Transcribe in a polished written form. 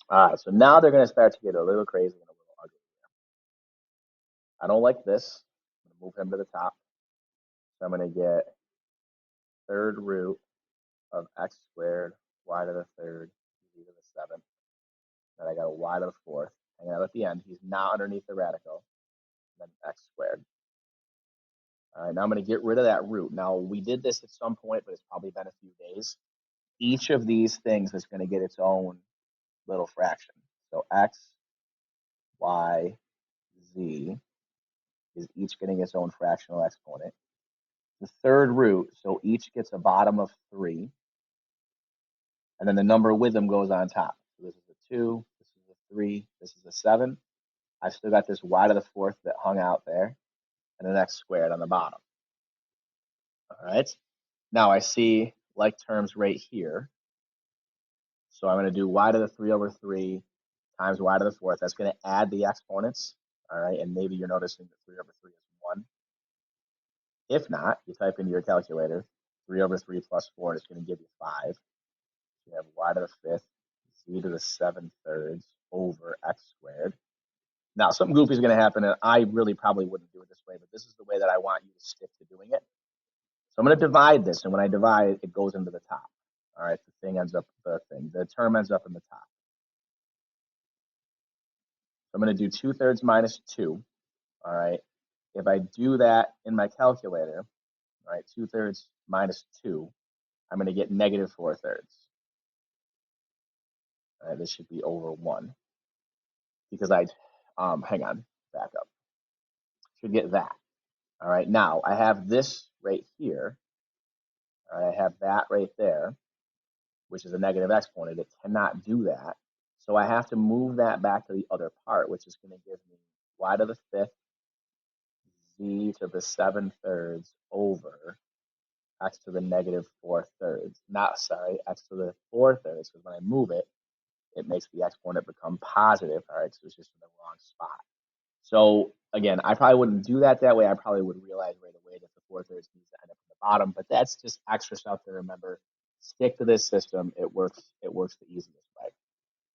All right, so now they're going to start to get a little crazy and a little ugly. I don't like this. I'm going to move him to the top. So I'm going to get third root of x squared y to the third z to the seventh. Then I got a y to the fourth. And then at the end, he's not underneath the radical. And then x squared. All right, now I'm going to get rid of that root. Now, we did this at some point, but it's probably been a few days. Each of these things is going to get its own little fraction. So x, y, z is each getting its own fractional exponent. The third root, so each gets a bottom of 3. And then the number with them goes on top. So this is a 2, this is a 3, this is a 7. I've still got this y to the fourth that hung out there, and an x squared on the bottom. All right. Now I see like terms right here. So I'm going to do y to the 3 over 3 times y to the fourth. That's going to add the exponents. All right. And maybe you're noticing that 3 over 3 is 1. If not, you type into your calculator 3 over 3 plus 4, and it's going to give you 5. You have y to the fifth, z to the 7 thirds over x squared. Now, something goofy is going to happen, and I really probably wouldn't do it this way, but this is the way that I want you to stick to doing it. So I'm going to divide this, and when I divide, it goes into the top. All right, the term ends up in the top. So I'm going to do 2/3 minus 2. All right, if I do that in my calculator, all right, 2/3 minus 2, I'm going to get negative 4/3. All right, this should be over 1 because hang on, back up. Should get that. All right, now I have this right here. All right, I have that right there, which is a negative exponent. It cannot do that. So I have to move that back to the other part, which is going to give me y to the fifth, z to the 7 thirds over x to the negative 4 thirds. X to the 4 thirds, because when I move it, it makes the exponent become positive. All right, so it's just in the wrong spot. So again, I probably wouldn't do that way. I probably would realize right away that the 4 thirds needs to end up in the bottom, but that's just extra stuff to remember. Stick to this system. It works the easiest.